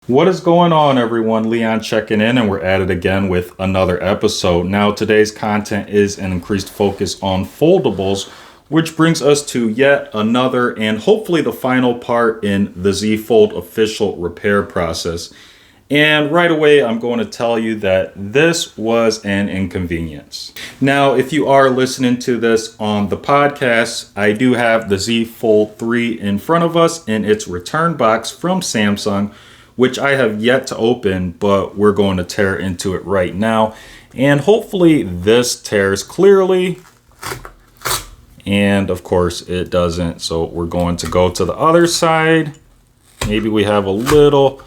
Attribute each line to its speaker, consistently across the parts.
Speaker 1: What is going on, everyone? Leon checking in, and we're at it again with another episode. Now, today's content is an increased focus on foldables, which brings us to yet another and hopefully the final part in the Z Fold official repair process. And right away, I'm going to tell you that this was an inconvenience. Now, if you are listening to this on the podcast, I do have the Z Fold3 in front of us in its return box from Samsung, which I have yet to open, but we're going to tear into it right now. And hopefully this tears clearly. And of course it doesn't. So we're going to go to the other side. Maybe we have a little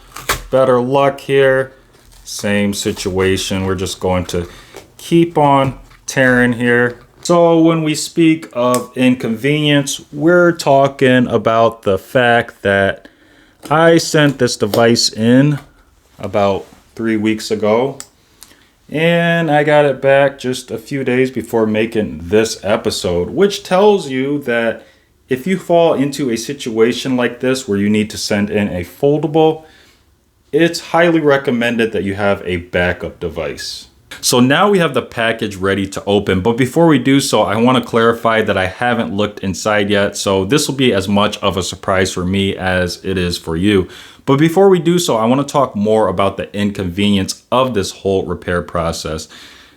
Speaker 1: better luck here. Same situation. We're just going to keep on tearing here. So when we speak of inconvenience, we're talking about the fact that I sent this device in about 3 weeks ago, and I got it back just a few days before making this episode, which tells you that if you fall into a situation like this where you need to send in a foldable, it's highly recommended that you have a backup device. So now we have the package ready to open, but before we do so, I want to clarify that I haven't looked inside yet, so this will be as much of a surprise for me as it is for you. But before we do so, I want to talk more about the inconvenience of this whole repair process.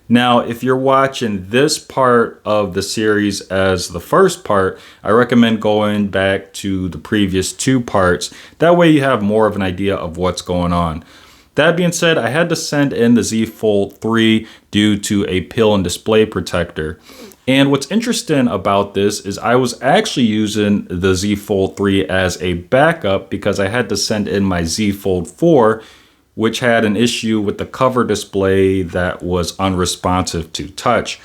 Speaker 1: Now, if you're watching this part of the series as the first part, I recommend going back to the previous two parts. That way you have more of an idea of what's going on. That being said, I had to send in the Z Fold3 due to a peel and display protector. And what's interesting about this is I was actually using the Z Fold3 as a backup because I had to send in my Z Fold4, which had an issue with the cover display that was unresponsive to touch.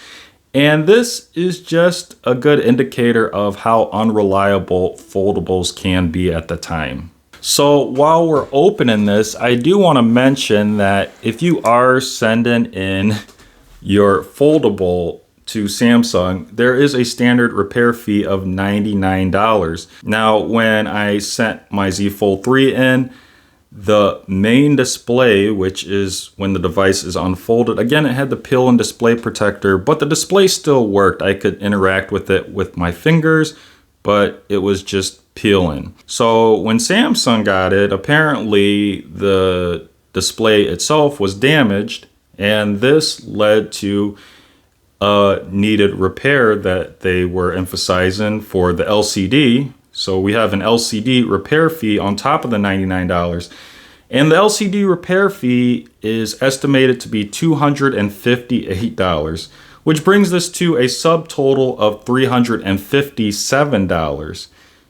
Speaker 1: And this is just a good indicator of how unreliable foldables can be at the time. So while we're opening this, I do want to mention that if you are sending in your foldable to Samsung, there is a standard repair fee of $99. Now, when I sent my Z Fold3 in, the main display, which is when the device is unfolded, again, it had the peel and display protector, but the display still worked. I could interact with it with my fingers, but it was just peeling. So when Samsung got it, apparently the display itself was damaged, and this led to a needed repair that they were emphasizing for the LCD. So we have an LCD repair fee on top of the $99. And the LCD repair fee is estimated to be $258, which brings this to a subtotal of $357.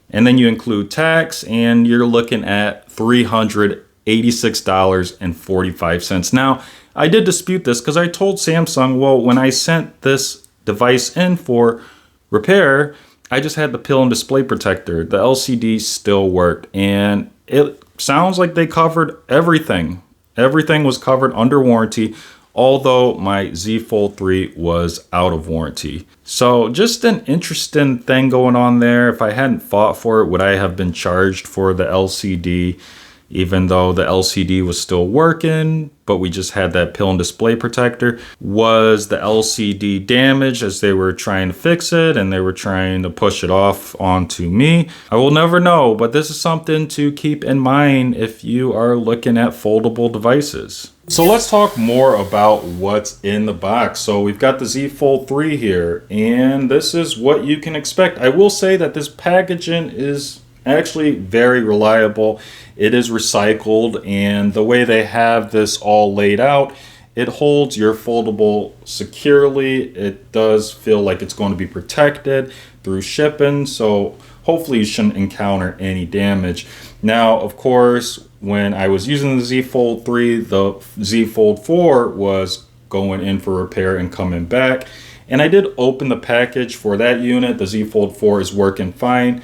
Speaker 1: And then you include tax, and you're looking at $386.45. Now, I did dispute this because I told Samsung, well, when I sent this device in for repair, I just had the peel and display protector. The LCD still worked, and it sounds like they covered everything. Everything was covered under warranty, although my Z Fold3 was out of warranty. So just an interesting thing going on there. If I hadn't fought for it, would I have been charged for the LCD, even though the LCD was still working, but we just had that peel and display protector? Was the LCD damaged as they were trying to fix it and they were trying to push it off onto me? I will never know, but this is something to keep in mind if you are looking at foldable devices. So let's talk more about what's in the box. So we've got the Z Fold3 here, and this is what you can expect. I will say that this packaging is actually very reliable. It is recycled, and the way they have this all laid out, it holds your foldable securely. It does feel like it's going to be protected through shipping, so hopefully you shouldn't encounter any damage. Now, of course, when I was using the Z Fold3, the Z Fold4 was going in for repair and coming back. And I did open the package for that unit. The Z Fold4 is working fine.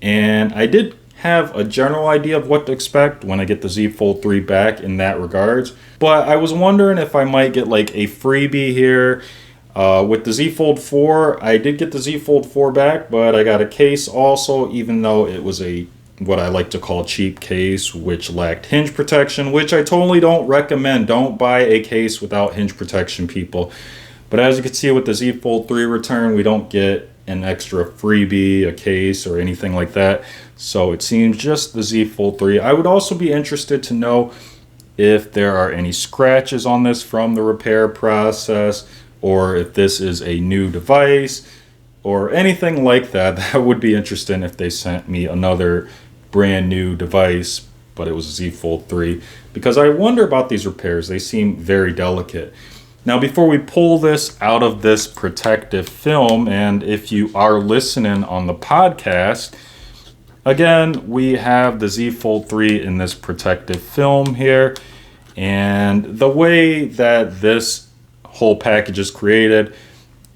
Speaker 1: And I did have a general idea of what to expect when I get the Z Fold3 back in that regards. But I was wondering if I might get like a freebie here. With the Z Fold4, I did get the Z Fold4 back, but I got a case also, even though it was a what I like to call cheap case, which lacked hinge protection, which I totally don't recommend. Don't buy a case without hinge protection, people. But as you can see with the Z Fold 3 return, we don't get an extra freebie, a case, or anything like that. So it seems just the Z Fold 3. I would also be interested to know if there are any scratches on this from the repair process, or if this is a new device, or anything like that. That would be interesting if they sent me another brand new device, but it was a Z Fold 3, because I wonder about these repairs. They seem very delicate. Now, before we pull this out of this protective film, and if you are listening on the podcast, again, we have the Z Fold 3 in this protective film here. And the way that this whole package is created,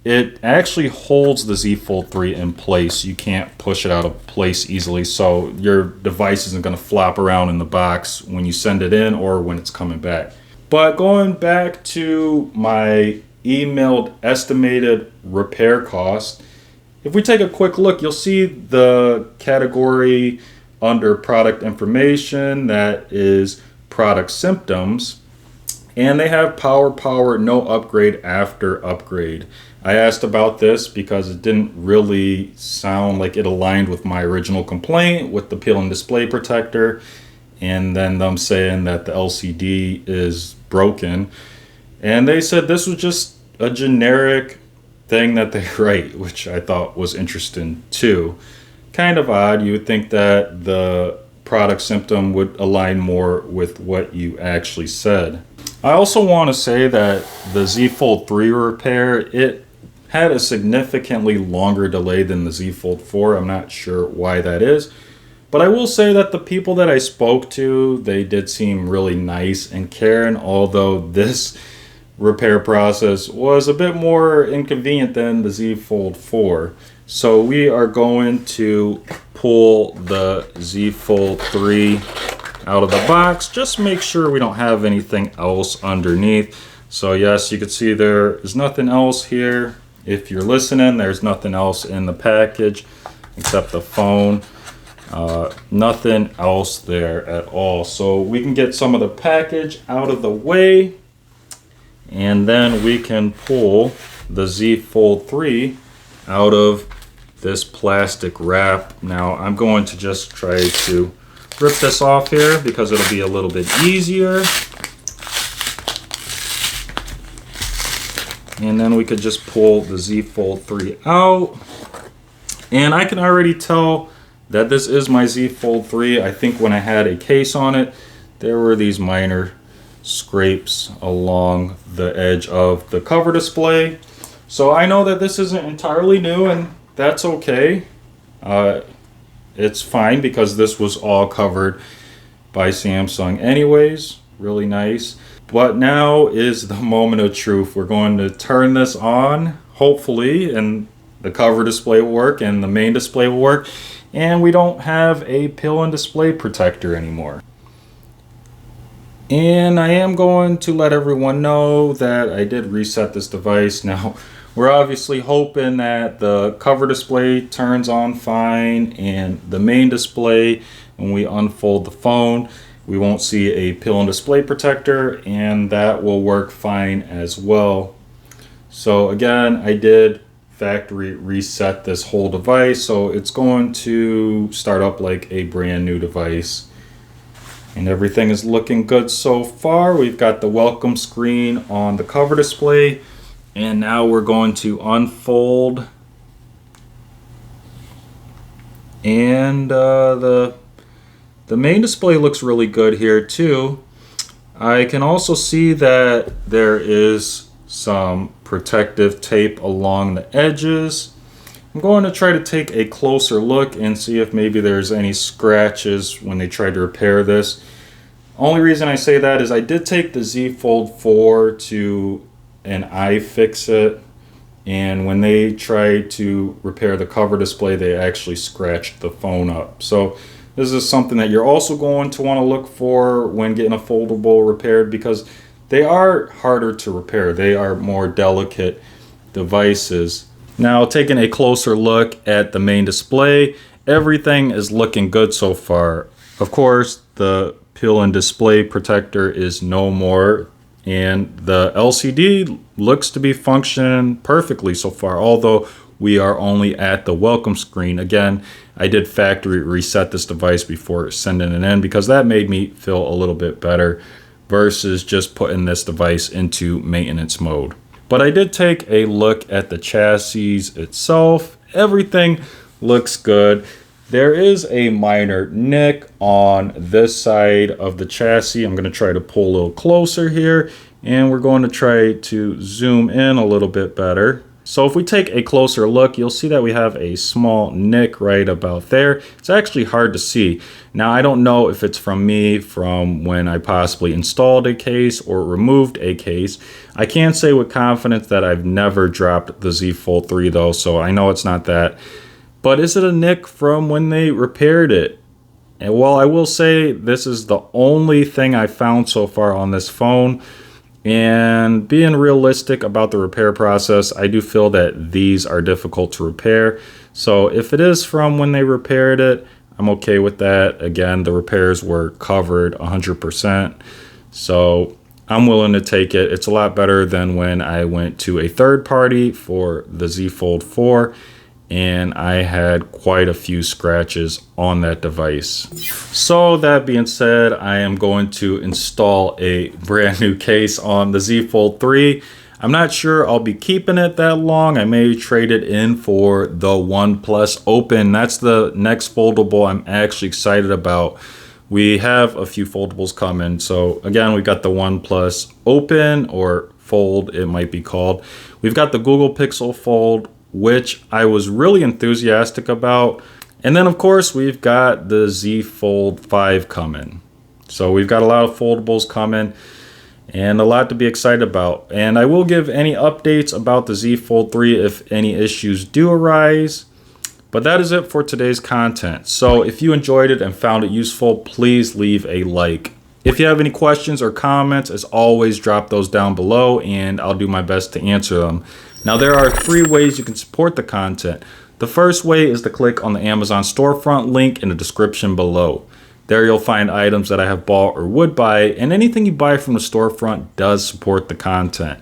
Speaker 1: it actually holds the Z Fold 3 in place. You can't push it out of place easily, so your device isn't going to flop around in the box when you send it in or when it's coming back. But going back to my emailed estimated repair cost, if we take a quick look, you'll see the category under product information that is product symptoms, and they have power, no upgrade after upgrade. I asked about this because it didn't really sound like it aligned with my original complaint with the peel and display protector, and then them saying that the LCD is broken. And they said this was just a generic thing that they write, which I thought was interesting too. Kind of odd. You would think that the product symptom would align more with what you actually said. I also want to say that the Z Fold 3 repair, it had a significantly longer delay than the Z Fold 4. I'm not sure why that is. But I will say that the people that I spoke to, they did seem really nice and caring, although this repair process was a bit more inconvenient than the Z Fold 4. So we are going to pull the Z Fold 3 out of the box. Just make sure we don't have anything else underneath. So yes, you can see there is nothing else here. If you're listening, there's nothing else in the package except the phone. Nothing else there at all. So we can get some of the package out of the way, and then we can pull the Z Fold 3 out of this plastic wrap. Now I'm going to just try to rip this off here because it'll be a little bit easier. And then we could just pull the Z Fold 3 out. And I can already tell that this is my Z Fold 3. I think when I had a case on it, there were these minor scrapes along the edge of the cover display. So I know that this isn't entirely new, and that's okay. It's fine because this was all covered by Samsung anyways. Really nice. But now is the moment of truth. We're going to turn this on, hopefully, and the cover display will work and the main display will work, and we don't have a peel and display protector anymore. And I am going to let everyone know that I did reset this device. Now, we're obviously hoping that the cover display turns on fine and the main display, when we unfold the phone, we won't see a peel and display protector, and that will work fine as well. So again, I did factory reset this whole device, so it's going to start up like a brand new device. And everything is looking good so far. We've got the welcome screen on the cover display, and now we're going to unfold, and the main display looks really good here too. I can also see that there is some protective tape along the edges. I'm going to try to take a closer look and see if maybe there's any scratches when they tried to repair this. Only reason I say that is I did take the Z Fold 4 to an iFixit, and when they tried to repair the cover display, they actually scratched the phone up. So this is something that you're also going to want to look for when getting a foldable repaired, because they are harder to repair. They are more delicate devices. Now, taking a closer look at the main display, everything is looking good so far. Of course, the peel and display protector is no more, and the LCD looks to be functioning perfectly so far, although we are only at the welcome screen. Again, I did factory reset this device before sending it in because that made me feel a little bit better versus just putting this device into maintenance mode. But I did take a look at the chassis itself. Everything looks good. There is a minor nick on this side of the chassis. I'm going to try to pull a little closer here, and we're going to try to zoom in a little bit better. So if we take a closer look, you'll see that we have a small nick right about there. It's actually hard to see. Now, I don't know if it's from me from when I possibly installed a case or removed a case. I can say with confidence that I've never dropped the Z Fold3 though, so I know it's not that. But is it a nick from when they repaired it? And well, I will say this is the only thing I found so far on this phone. And being realistic about the repair process, I do feel that these are difficult to repair. So if it is from when they repaired it, I'm okay with that. Again, the repairs were covered 100%. So I'm willing to take it. It's a lot better than when I went to a third party for the Z Fold 4. And I had quite a few scratches on that device. So that being said, I am going to install a brand new case on the Z Fold 3. I'm not sure I'll be keeping it that long. I may trade it in for the OnePlus Open. That's the next foldable I'm actually excited about. We have a few foldables coming. So again, we've got the OnePlus Open, or Fold it might be called. We've got the Google Pixel Fold, which I was really enthusiastic about. And then of course we've got the Z Fold 5 coming. So we've got a lot of foldables coming and a lot to be excited about. And I will give any updates about the Z Fold 3 if any issues do arise. But that is it for today's content. So if you enjoyed it and found it useful, please leave a like. If you have any questions or comments, as always, drop those down below and I'll do my best to answer them. Now, there are 3 ways you can support the content. The first way is to click on the Amazon storefront link in the description below. There you'll find items that I have bought or would buy, and anything you buy from the storefront does support the content.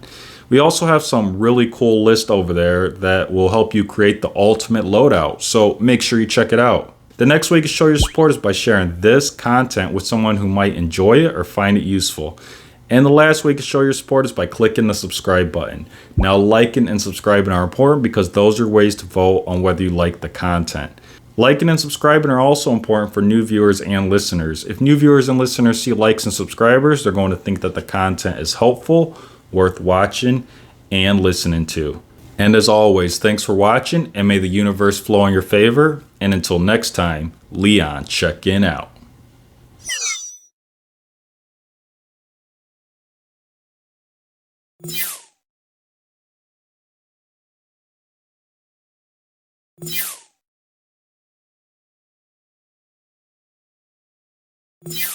Speaker 1: We also have some really cool lists over there that will help you create the ultimate loadout, so make sure you check it out. The next way you can show your support is by sharing this content with someone who might enjoy it or find it useful. And the last way you can show your support is by clicking the subscribe button. Now, liking and subscribing are important because those are ways to vote on whether you like the content. Liking and subscribing are also important for new viewers and listeners. If new viewers and listeners see likes and subscribers, they're going to think that the content is helpful, worth watching, and listening to. And as always, thanks for watching, and may the universe flow in your favor. And until next time, Leon checkin out. You